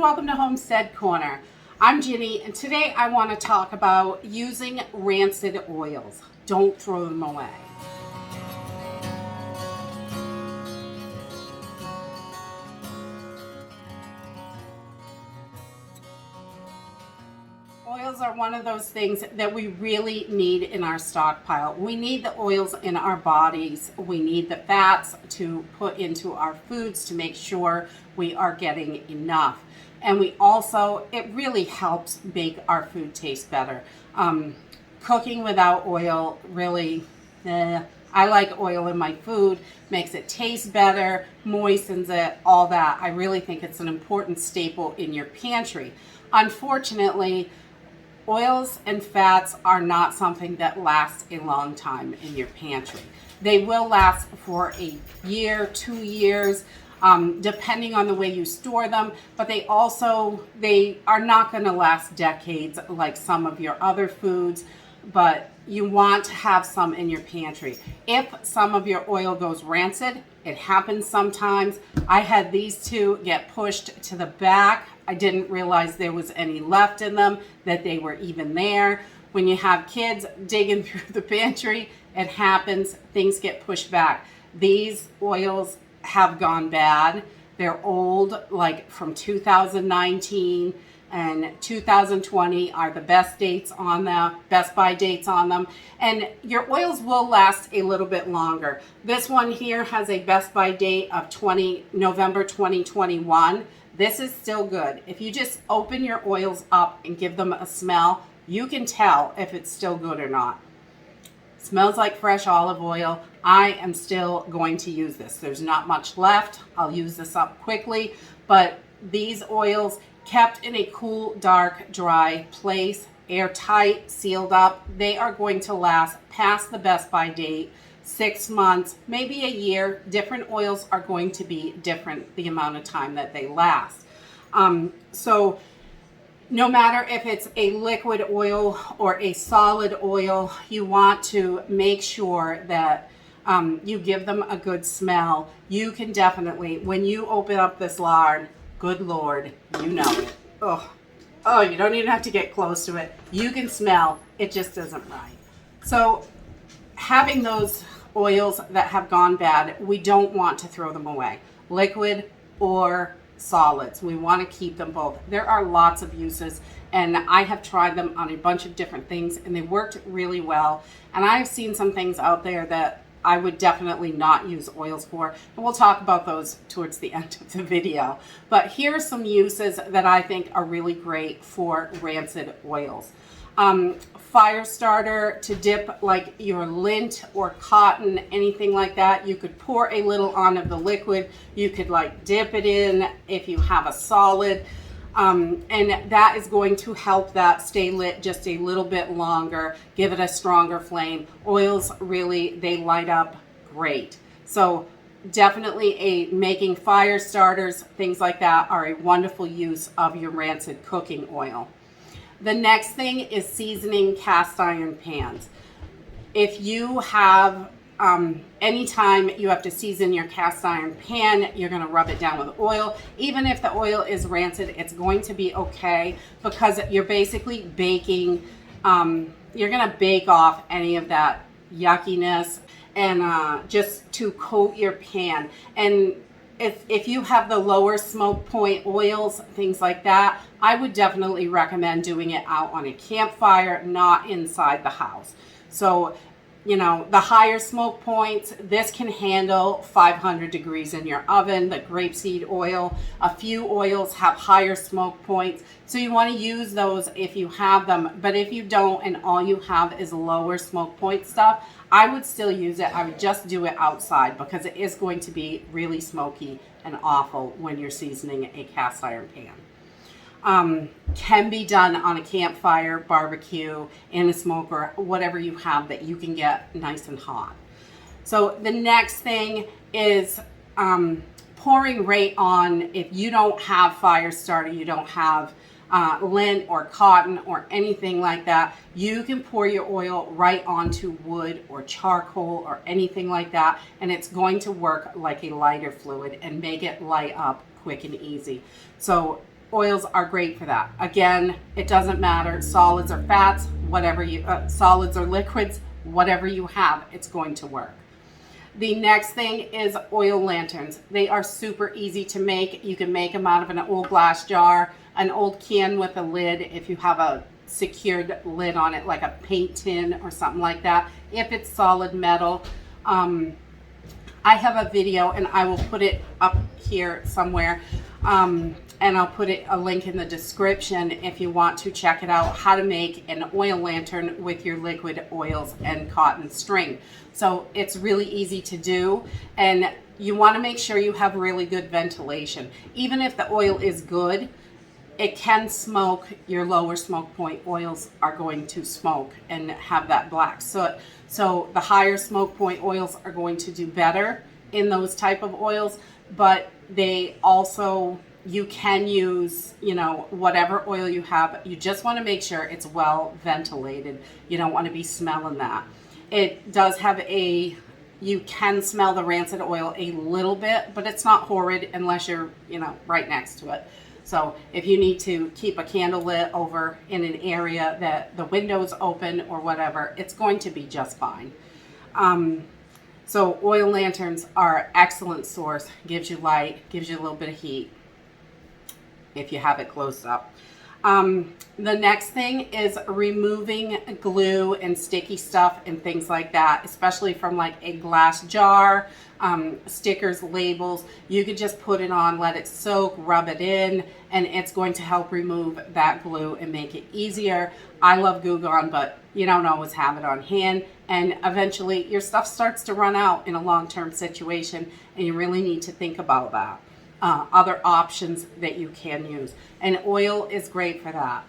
welcome to Homestead Corner. I'm Ginny, and today I want to talk about using rancid oils. Don't throw them away. Oils are one of those things that we really need in our stockpile. We need the oils in our bodies. We need the fats to put into our foods to make sure we are getting enough. And we also, it really helps make our food taste better. Cooking without oil really, I like oil in my food, makes it taste better, moistens it, all that. I really think it's an important staple in your pantry. Unfortunately, oils and fats are not something that lasts a long time in your pantry. They will last for a year, 2 years, depending on the way you store them, but they are not going to last decades like some of your other foods, but you want to have some in your pantry. If some of your oil goes rancid, it happens sometimes. I had these two get pushed to the back. I didn't realize there was any left in them, that they were even there. When you have kids digging through the pantry, it happens, things get pushed back. These oils have gone bad. They're old, like from 2019 and 2020 are the best dates on them, best by dates on them. And your oils will last a little bit longer. This one here has a best by date of November 2021. This is still good. If you just open your oils up and give them a smell, you can tell if it's still good or not. Smells like fresh olive oil. I am still going to use this. There's not much left. I'll use this up quickly, but these oils kept in a cool, dark, dry place, airtight, sealed up, they are going to last past the best by date, 6 months, maybe a year. Different oils are going to be different the amount of time that they last. So no matter if it's a liquid oil or a solid oil, you want to make sure that you give them a good smell. You can definitely, when you open up this lard, good Lord, you know it. Oh, you don't even have to get close to it. You can smell, it just isn't right. So having those oils that have gone bad, we don't want to throw them away. Liquid or solids, we want to keep them both. There are lots of uses, and I have tried them on a bunch of different things, and they worked really well. And I've seen some things out there that I would definitely not use oils for, and we'll talk about those towards the end of the video. But here are some uses that I think are really great for rancid oils. Fire starter to dip like your lint or cotton, anything like that. You could pour a little on of the liquid. You could like dip it in if you have a solid. And that is going to help that stay lit just a little bit longer, give it a stronger flame. Oils really, they light up great. So definitely making fire starters, things like that are a wonderful use of your rancid cooking oil. The next thing is seasoning cast iron pans. If you have, anytime you have to season your cast iron pan, you're going to rub it down with oil. Even if the oil is rancid, it's going to be okay because you're basically baking, you're going to bake off any of that yuckiness and just to coat your pan. And if you have the lower smoke point oils, things like that, I would definitely recommend doing it out on a campfire, not inside the house. So, you know, the higher smoke points, this can handle 500 degrees in your oven. The grapeseed oil, a few oils have higher smoke points. So you want to use those if you have them. But if you don't and all you have is lower smoke point stuff, I would still use it. I would just do it outside because it is going to be really smoky and awful when you're seasoning a cast iron pan. Can be done on a campfire, barbecue, in a smoker, whatever you have that you can get nice and hot. So the next thing is pouring right on. If you don't have fire starter, you don't have lint or cotton or anything like that, you can pour your oil right onto wood or charcoal or anything like that, and it's going to work like a lighter fluid and make it light up quick and easy. So oils are great for that. Again, it doesn't matter, solids or fats, whatever you, solids or liquids, whatever you have, it's going to work. The next thing is oil lanterns. They are super easy to make. You can make them out of an old glass jar, an old can with a lid if you have a secured lid on it, like a paint tin or something like that. If it's solid metal, I have a video and I will put it up here somewhere, and I'll put a link in the description if you want to check it out, how to make an oil lantern with your liquid oils and cotton string. So it's really easy to do, and you want to make sure you have really good ventilation. Even if the oil is good, it can smoke. Your lower smoke point oils are going to smoke and have that black soot. So the higher smoke point oils are going to do better in those type of oils, but they also, you can use, you know, whatever oil you have. You just want to make sure it's well ventilated. You don't want to be smelling that. It does have you can smell the rancid oil a little bit, but it's not horrid unless you're, you know, right next to it. So if you need to keep a candle lit over in an area that the window's open or whatever, it's going to be just fine. So oil lanterns are an excellent source. Gives you light, gives you a little bit of heat if you have it close up. The next thing is removing glue and sticky stuff and things like that, especially from like a glass jar, stickers, labels. You could just put it on, let it soak, rub it in, and it's going to help remove that glue and make it easier. I love Goo Gone, but you don't always have it on hand, and eventually your stuff starts to run out in a long-term situation, and you really need to think about that. Other options that you can use, and oil is great for that.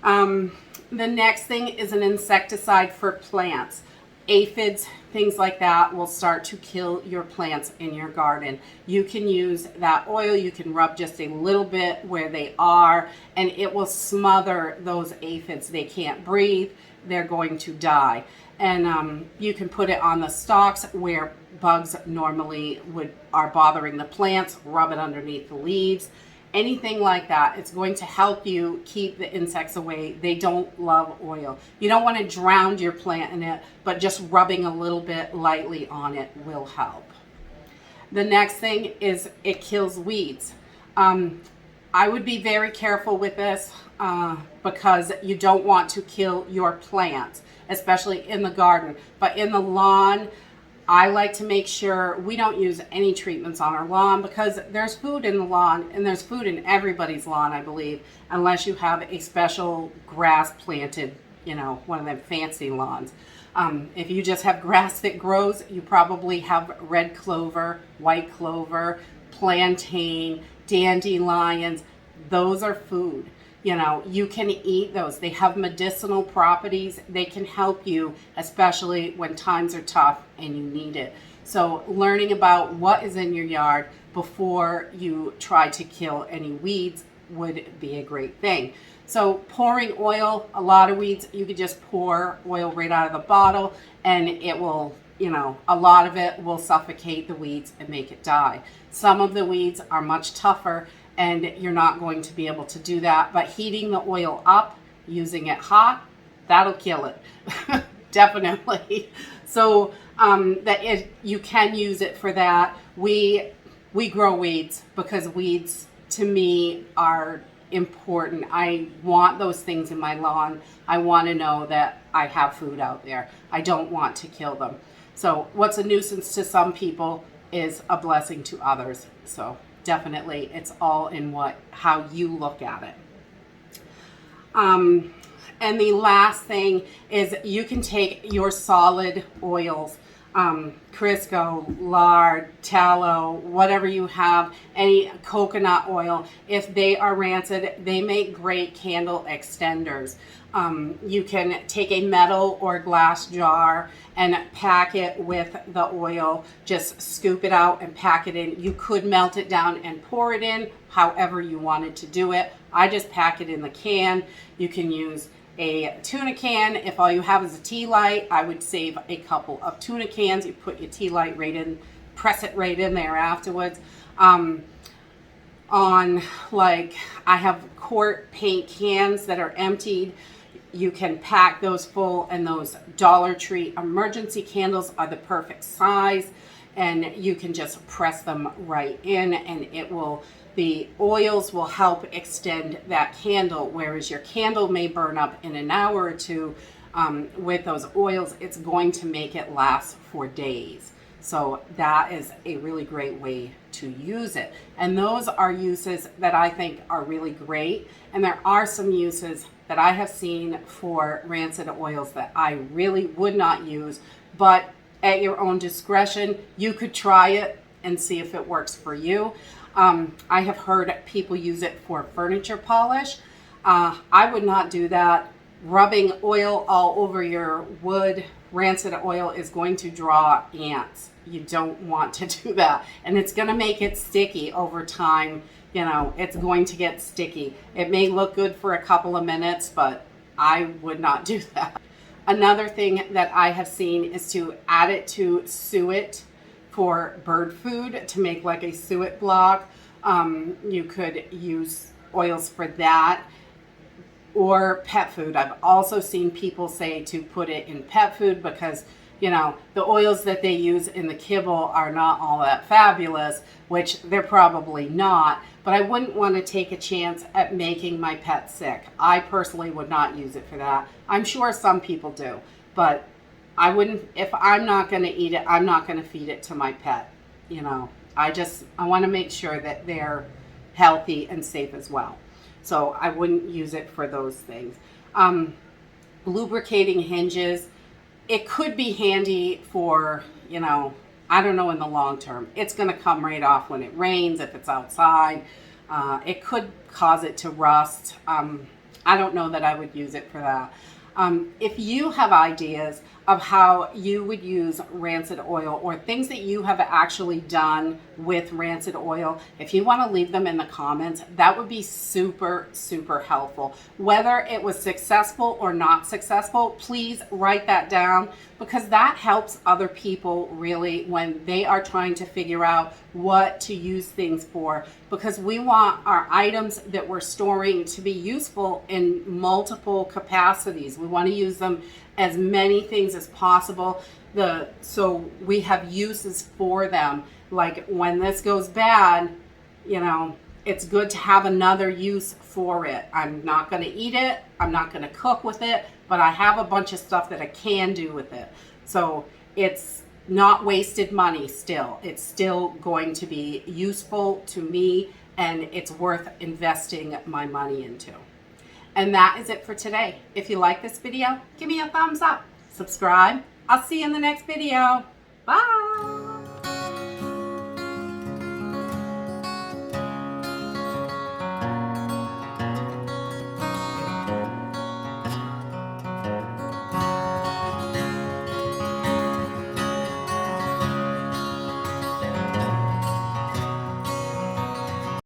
The next thing is an insecticide for plants. Aphids, things like that will start to kill your plants in your garden. You can use that oil, you can rub just a little bit where they are, and it will smother those aphids. They can't breathe, they're going to die. And you can put it on the stalks where bugs normally are bothering the plants, rub it underneath the leaves, anything like that. It's going to help you keep the insects away. They don't love oil. You don't want to drown your plant in it, but just rubbing a little bit lightly on it will help. The next thing is it kills weeds. I would be very careful with this because you don't want to kill your plants, especially in the garden. But in the lawn, I like to make sure we don't use any treatments on our lawn, because there's food in the lawn, and there's food in everybody's lawn, I believe, unless you have a special grass planted, you know, one of them fancy lawns. If you just have grass that grows, you probably have red clover, white clover, plantain, dandelions. Those are food. You know, you can eat those. They have medicinal properties. They can help you, especially when times are tough and you need it. So learning about what is in your yard before you try to kill any weeds would be a great thing. So pouring oil, a lot of weeds, you could just pour oil right out of the bottle, and it will, you know, a lot of it will suffocate the weeds and make it die. Some of the weeds are much tougher, and you're not going to be able to do that. But heating the oil up, using it hot, that'll kill it. Definitely. So you can use it for that. We grow weeds because weeds to me are important. I want those things in my lawn. I want to know that I have food out there. I don't want to kill them. So what's a nuisance to some people is a blessing to others. So definitely, it's all in how you look at it. And the last thing is you can take your solid oils, Crisco, lard, tallow, whatever you have, any coconut oil. If they are rancid, they make great candle extenders. You can take a metal or glass jar and pack it with the oil. Just scoop it out and pack it in. You could melt it down and pour it in, however you wanted to do it. I just pack it in the can. You can use a tuna can. If all you have is a tea light, I would save a couple of tuna cans. You put your tea light right in, press it right in there afterwards. on, like, I have quart paint cans that are emptied. You can pack those full, and those Dollar Tree emergency candles are the perfect size, and you can just press them right in, and the oils will help extend that candle, whereas your candle may burn up in an hour or two. With those oils, it's going to make it last for days. So that is a really great way to use it. And those are uses that I think are really great. And there are some uses that I have seen for rancid oils that I really would not use, but at your own discretion, you could try it and see if it works for you. I have heard people use it for furniture polish. I would not do that. Rubbing oil all over your wood, rancid oil is going to draw ants. You don't want to do that. And it's going to make it sticky over time. You know, it's going to get sticky. It may look good for a couple of minutes, but I would not do that. Another thing that I have seen is to add it to suet for bird food, to make like a suet block. You could use oils for that. Or pet food. I've also seen people say to put it in pet food because, you know, the oils that they use in the kibble are not all that fabulous, which they're probably not, but I wouldn't want to take a chance at making my pet sick. I personally would not use it for that. I'm sure some people do, but I wouldn't. If I'm not going to eat it, I'm not going to feed it to my pet. You know, I want to make sure that they're healthy and safe as well. So I wouldn't use it for those things. Lubricating hinges, it could be handy for, you know, I don't know, in the long term. It's going to come right off when it rains, if it's outside. It could cause it to rust. I don't know that I would use it for that. If you have ideas of how you would use rancid oil, or things that you have actually done with rancid oil, if you want to leave them in the comments, that would be super, super helpful. Whether it was successful or not successful, please write that down, because that helps other people really when they are trying to figure out what to use things for, because we want our items that we're storing to be useful in multiple capacities. We want to use them as many things as possible, so we have uses for them. Like when this goes bad, you know, it's good to have another use for it. I'm not going to eat it, I'm not going to cook with it, but I have a bunch of stuff that I can do with it. So it's not wasted money still. It's still going to be useful to me, and it's worth investing my money into. And that is it for today. If you like this video, give me a thumbs up. Subscribe. I'll see you in the next video. Bye.